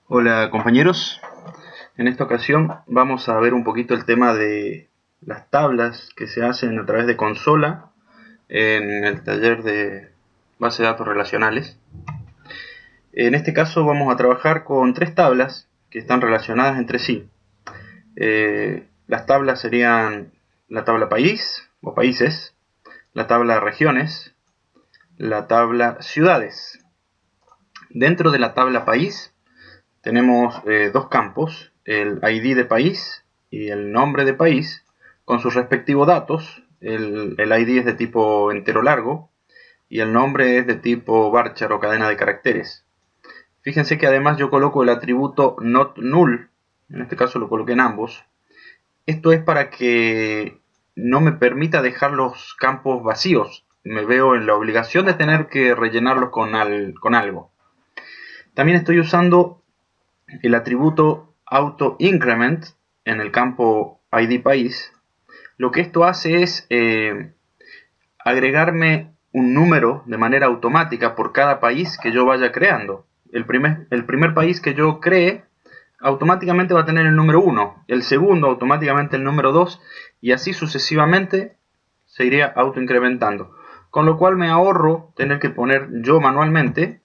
Hola compañeros, en esta ocasión vamos a ver un poquito el tema de las tablas que se hacen a través de consola en el taller de base de datos relacionales. En este caso vamos a trabajar con tres tablas que están relacionadas entre sí. Las tablas serían la tabla país o países, la tabla regiones, la tabla ciudades. Dentro de la tabla país tenemos dos campos, el ID de país y el nombre de país, con sus respectivos datos. El ID es de tipo entero largo y el nombre es de tipo varchar o cadena de caracteres. Fíjense que además yo coloco el atributo not null, en este caso lo coloqué en ambos. Esto es para que no me permita dejar los campos vacíos. Me veo en la obligación de tener que rellenarlos con algo. También estoy usando el atributo AutoIncrement en el campo ID país. Lo que esto hace es agregarme un número de manera automática por cada país que yo vaya creando. El primer país que yo cree automáticamente va a tener el número 1, el segundo automáticamente el número 2 y así sucesivamente se iría autoincrementando. Con lo cual me ahorro tener que poner yo manualmente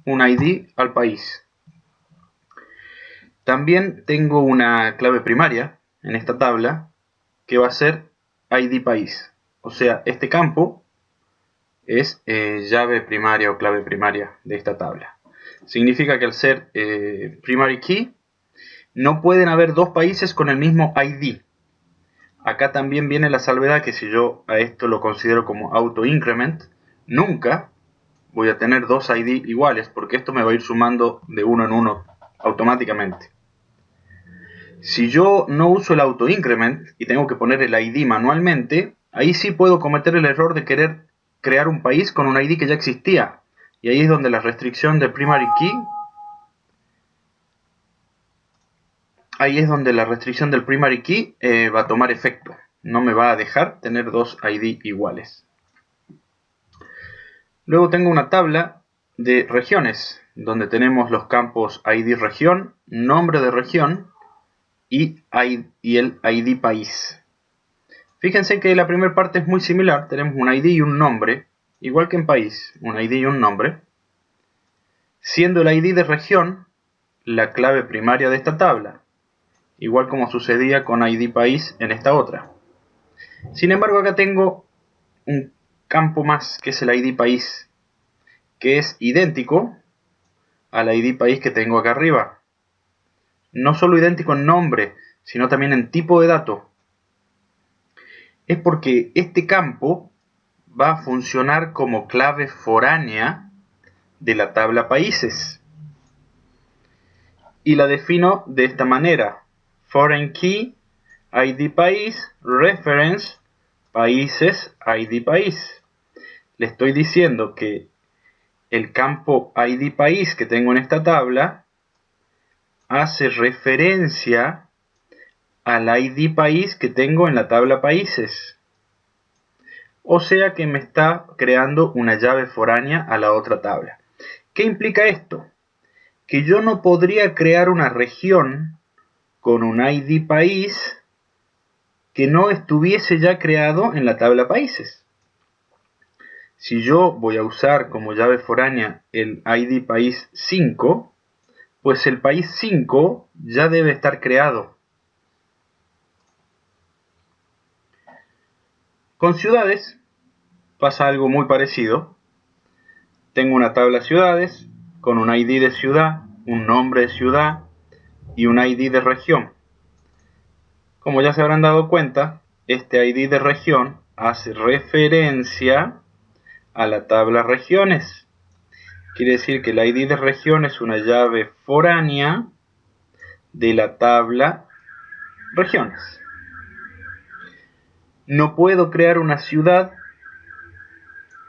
un ID al país. También tengo una clave primaria en esta tabla que va a ser ID país. O sea, este campo es llave primaria o clave primaria de esta tabla. Significa que al ser primary key no pueden haber dos países con el mismo ID. Acá también viene la salvedad que si yo a esto lo considero como auto increment, nunca voy a tener dos ID iguales porque esto me va a ir sumando de uno en uno automáticamente. Si yo no uso el auto increment y tengo que poner el ID manualmente, ahí sí puedo cometer el error de querer crear un país con un ID que ya existía. Y ahí es donde la restricción del primary key va a tomar efecto. No me va a dejar tener dos ID iguales. Luego tengo una tabla de regiones, donde tenemos los campos ID región, nombre de región y el ID país. Fíjense que la primera parte es muy similar, tenemos un ID y un nombre, igual que en país, un ID y un nombre, siendo el ID de región la clave primaria de esta tabla, igual como sucedía con ID país en esta otra. Sin embargo, acá tengo un campo más, que es el ID país, que es idéntico al ID país que tengo acá arriba. No solo idéntico en nombre, sino también en tipo de dato. Es porque este campo va a funcionar como clave foránea de la tabla países. Y la defino de esta manera. Foreign key, ID país, reference, países, ID país. Le estoy diciendo que el campo ID país que tengo en esta tabla hace referencia al ID país que tengo en la tabla países. O sea que me está creando una llave foránea a la otra tabla. ¿Qué implica esto? Que yo no podría crear una región con un ID país que no estuviese ya creado en la tabla países. Si yo voy a usar como llave foránea el ID país 5, pues el país 5 ya debe estar creado. Con ciudades pasa algo muy parecido. Tengo una tabla ciudades con un ID de ciudad, un nombre de ciudad y un ID de región. Como ya se habrán dado cuenta, este ID de región hace referencia a la tabla regiones. Quiere decir que el ID de región es una llave foránea de la tabla regiones. No puedo crear una ciudad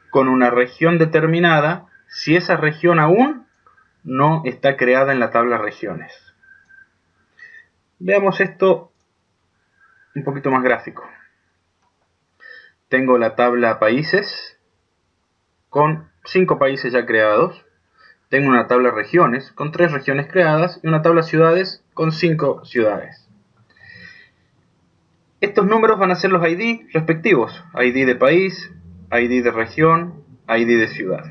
con una región determinada si esa región aún no está creada en la tabla regiones. Veamos esto un poquito más gráfico. Tengo la tabla países con 5 países ya creados. tengo una tabla regiones con 3 regiones creadas y una tabla ciudades con 5 ciudades. Estos números van a ser los ID respectivos, ID de país, ID de región, ID de ciudad.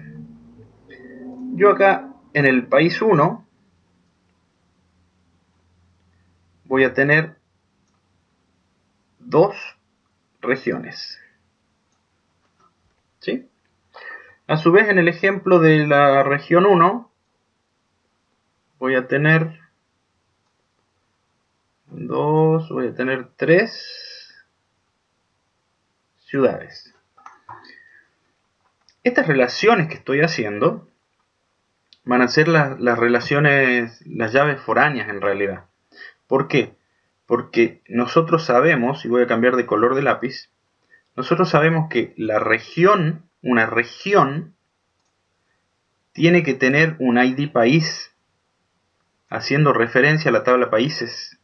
Yo acá en el país 1 voy a tener 2 regiones. ¿Sí? A su vez, en el ejemplo de la región 1 voy a tener 3 ciudades. Estas relaciones que estoy haciendo van a ser las relaciones, las llaves foráneas en realidad. ¿Por qué? Porque nosotros sabemos, y voy a cambiar de color de lápiz, nosotros sabemos que la región, una región, tiene que tener un ID país, haciendo referencia a la tabla países.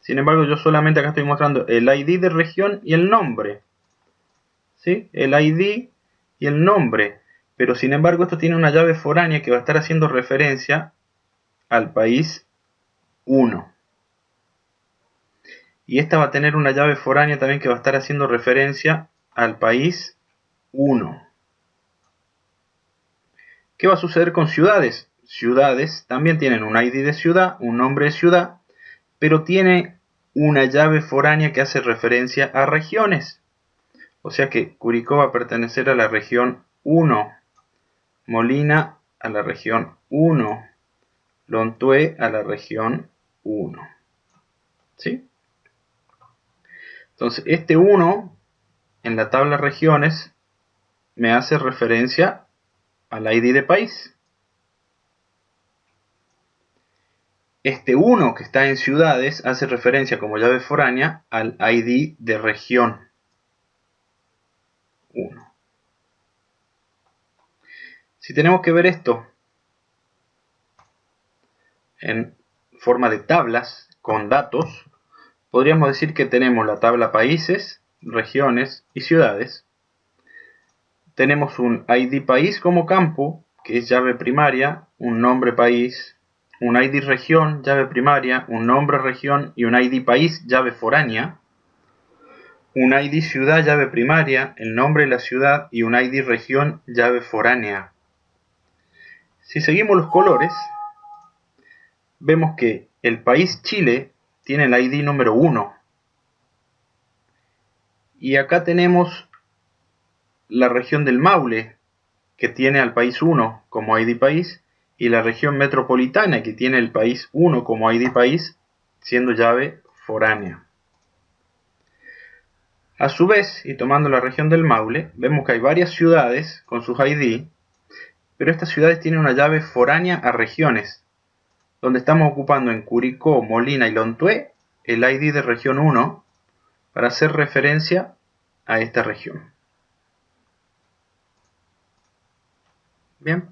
Sin embargo, yo solamente acá estoy mostrando el ID de región y el nombre. ¿Sí? El ID y el nombre. Pero sin embargo, esto tiene una llave foránea que va a estar haciendo referencia al país 1. Y esta va a tener una llave foránea también que va a estar haciendo referencia al país 1. ¿Qué va a suceder con ciudades? Ciudades también tienen un ID de ciudad, un nombre de ciudad, pero tiene una llave foránea que hace referencia a regiones. O sea que Curicó va a pertenecer a la región 1, Molina a la región 1, Lontué a la región 1. ¿Sí? Entonces, este 1 en la tabla regiones me hace referencia al ID de país. Este 1 que está en ciudades hace referencia como llave foránea al ID de región 1. Si tenemos que ver esto en forma de tablas con datos, podríamos decir que tenemos la tabla países, regiones y ciudades. Tenemos un ID país como campo, que es llave primaria, un nombre país, un ID región, llave primaria, un nombre región y un ID país, llave foránea. Un ID ciudad, llave primaria, el nombre de la ciudad y un ID región, llave foránea. Si seguimos los colores, vemos que el país Chile tiene el ID número 1. Y acá tenemos la región del Maule, que tiene al país 1 como ID país, y la región metropolitana, que tiene el país 1 como ID país, siendo llave foránea. A su vez, y tomando la región del Maule, vemos que hay varias ciudades con sus ID, pero estas ciudades tienen una llave foránea a regiones, donde estamos ocupando en Curicó, Molina y Lontué el ID de región 1 para hacer referencia a esta región. Bien.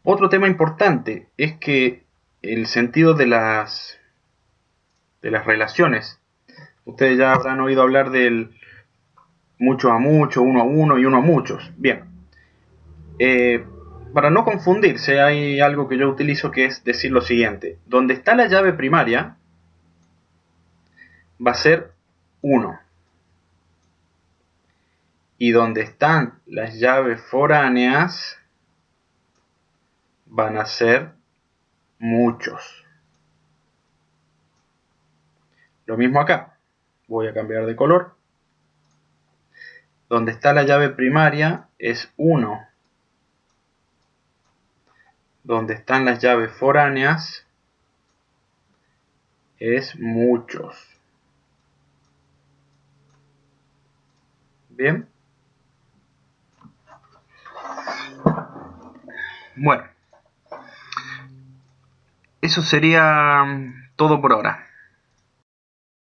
Otro tema importante es que el sentido de las relaciones. Ustedes ya habrán oído hablar del mucho a mucho, uno a uno y uno a muchos. Bien. Para no confundirse, hay algo que yo utilizo que es decir lo siguiente. Donde está la llave primaria, va a ser 1. Y donde están las llaves foráneas, van a ser muchos. Lo mismo acá. Voy a cambiar de color. Donde está la llave primaria es 1. Donde están las llaves foráneas es muchos. Bien. Bueno. Eso sería todo por ahora.